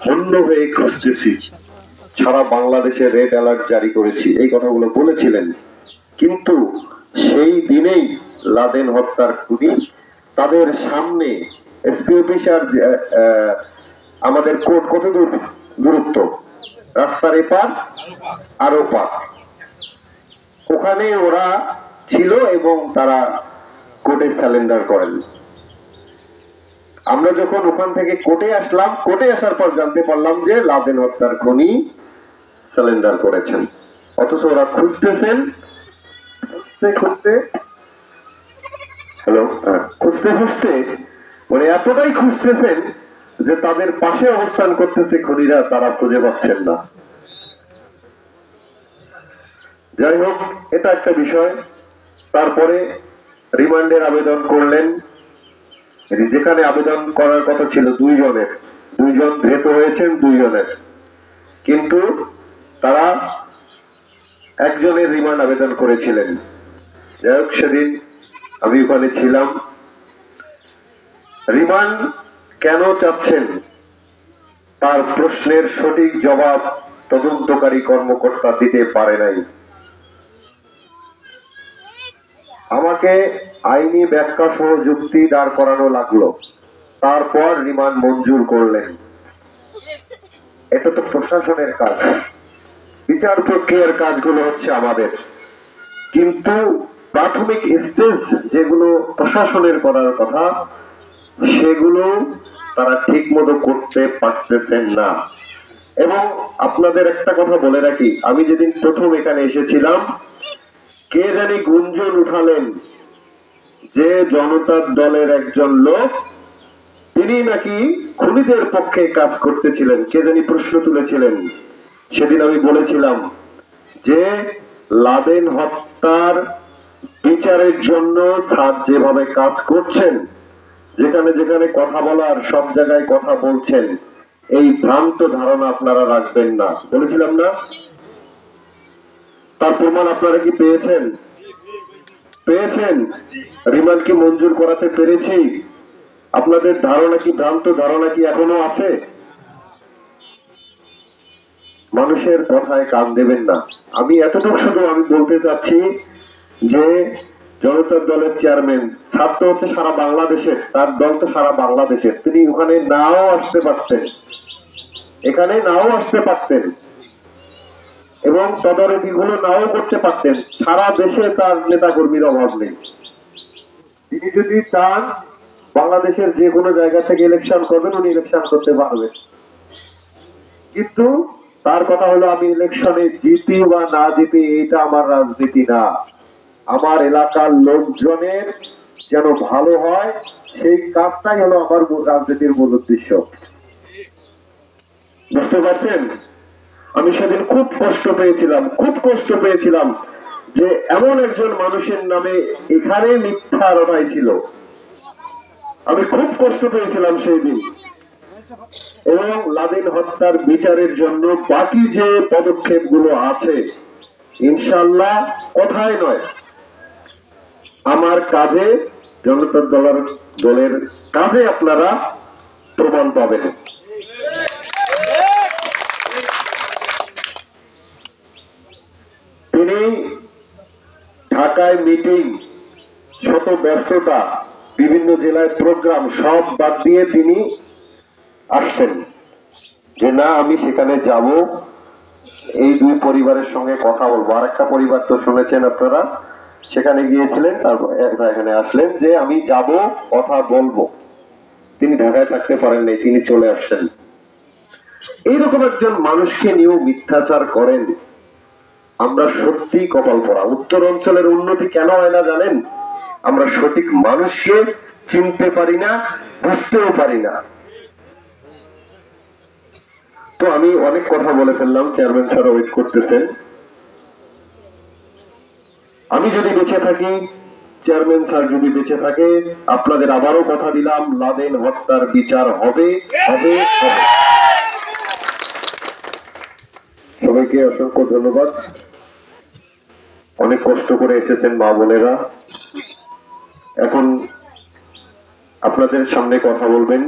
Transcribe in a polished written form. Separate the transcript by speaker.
Speaker 1: হন্য হয়ে খুঁজতেছি, সারা বাংলাদেশে রেড অ্যালার্ট জারি করেছি, এই কথাগুলো বলেছিলেন। কিন্তু সেই দিনেই লাদেন হত্যার খুনি তাদের সামনে এসপি অফিস আর আমাদের কোর্ট কত দূর দূরত্ব, রাস্তার এপার আর ওপার, ওখানে ওরা ছিল এবং তারা কোর্টে স্যালেন্ডার করেন। আমরা যখন ওখান থেকে কোর্টে আসলাম, কোর্টে আসার পর জানতে পারলাম যে লাদেন হত্যার খুনি স্যালেন্ডার করেছেন। অথচ ওরা খুঁজতেছেন, খুঁজতে খুঁজতে হ্যালো খুঁজতে খুঁজতে মানে এতটাই খুঁজতেছেন যে তাদের পাশে অবস্থান করতেছে খুনিরা, তারা খুঁজে পাচ্ছেন না। যাই হোক, এটা একটা বিষয়। তারপরে রিমান্ডের আবেদন করলেন, যেখানে আবেদন করার কথা ছিল দুইজনের, দুইজন ধৃত হয়েছেন দুইজনের, কিন্তু তারা একজনের রিমান্ড আবেদন করেছিলেন। যাই হোক, সেদিন আমি ওখানে ছিলাম। রিমান্ড কেন চাচ্ছেন তার প্রশ্নের সঠিক জবাব তদন্তকারী কর্মকর্তা দিতে পারে নাই। আমাকে আইনি ব্যাখ্যা সহ যুক্তি দাঁড় করানো লাগলো, তারপর রিমান্ড মঞ্জুর করলেন। এটা তো প্রশাসনের কাজ, বিচার প্রক্রিয়ার কাজগুলো হচ্ছে আমাদের, কিন্তু প্রাথমিক স্টেজ যেগুলো প্রশাসনের করার কথা সেগুলো তারা ঠিক মতো করতে পারতেছেন না। এবং আপনাদের একটা কথা বলে রাখি, আমি যেদিন প্রথম এখানে এসেছিলাম, কে জানি গুঞ্জন উঠালেন যে জনতার দলের একজন লোক তিনি নাকি খুনিদের পক্ষে কাজ করতেছিলেন, কে জানি প্রশ্ন তুলেছিলেন। সেদিন আমি বলেছিলাম যে লাদেন হত্যার বিচারের জন্য স্যার যেভাবে কাজ করছেন, যেখানে যেখানে কথা বলার সব জায়গায় কথা বলছেন, এই ভ্রান্ত ধারণা আপনারা রাখবেন না, বলেছিলাম না? তার প্রমাণ আপনারা কি পেয়েছেন? পেয়েছেন? রিমান্ড কি মঞ্জুর করাতে পেরেছি? আপনাদের ধারণা কি, ভ্রান্ত ধারণা কি এখনো আছে? মানুষের কথায় কান দেবেন না। আমি এতটুকু শুধু আমি বলতে চাচ্ছি যে জনতার দলের চেয়ারম্যান, ছাত্র হচ্ছে সারা বাংলাদেশের, তার দল তো সারা বাংলাদেশের, তিনি ওখানে নাও আসতে পারতেন, এখানে নাও আসতে পারতেন এবং তদারকি গুলো নাও করতে পারতেন। সারা দেশে তার নেতা কর্মীর অভাব নেই। তিনি যদি চান বাংলাদেশের যে কোনো জায়গা থেকে ইলেকশন করবেন, উনি ইলেকশন করতে পারবেন। কিন্তু তার কথা হলো আমি ইলেকশনে জিতি বা না জিতি এটা আমার রাজনীতি না, আমার এলাকার লোকজনের যেন ভালো হয় সেই কাজটাই হলো আমার রাজনীতির মূল উদ্দেশ্য। বুঝতে পারছেন? আমি সেদিন খুব কষ্ট পেয়েছিলাম, খুব কষ্ট পেয়েছিলাম যে এমন একজন মানুষের নামে এখানে মিথ্যা রটাই ছিল। আমি খুব কষ্ট পেয়েছিলাম সেই দিন। এবং লাদেন হত্যার বিচারের জন্য বাকি যে পদক্ষেপ গুলো আছে, ইনশাল্লাহ কথায় নয়, আমার কাজে, জনতার দলের কাজে আপনারা প্রমাণ পাবেন। তিনি ঢাকায় মিটিং, শত ব্যস্ততা, বিভিন্ন জেলায় প্রোগ্রাম সব বাদ দিয়ে তিনি আসছেন যে না আমি সেখানে যাব, এই দুই পরিবারের সঙ্গে কথা বলবো। আর একটা পরিবার তো শুনেছেন আপনারা, সেখানে গিয়েছিলেন, তারপর এখানে আসলেন যে আমি যাব, কথা বলবো। তিনি ঢাকায় থাকতে পারেন নাই, তিনি চলে আসছেন। এইরকম একজন মানুষকে নিয়েও মিথ্যাচার করেন, আমরা সত্যি কপাল পড়া। উত্তর অঞ্চলের উন্নতি কেন হয় না জানেন? আমরা সঠিক মানুষকে চিনতে পারি না, বুঝতেও পারি না। তো আমি অনেক কথা বলে ফেললাম, চেয়ারম্যান স্যার ওয়েট করতেছেন। আমি যদি বেঁচে থাকি, চেয়ারম্যান স্যার যদি বেঁচে থাকে, আপনাদের আবারও কথা দিলাম, লাদেন হত্যার বিচার হবে, হবে, হবে। সবাইকে অসংখ্য ধন্যবাদ। অনেক কষ্ট করে এসেছেন মা বোনেরা। এখন আপনাদের সামনে কথা বলবেন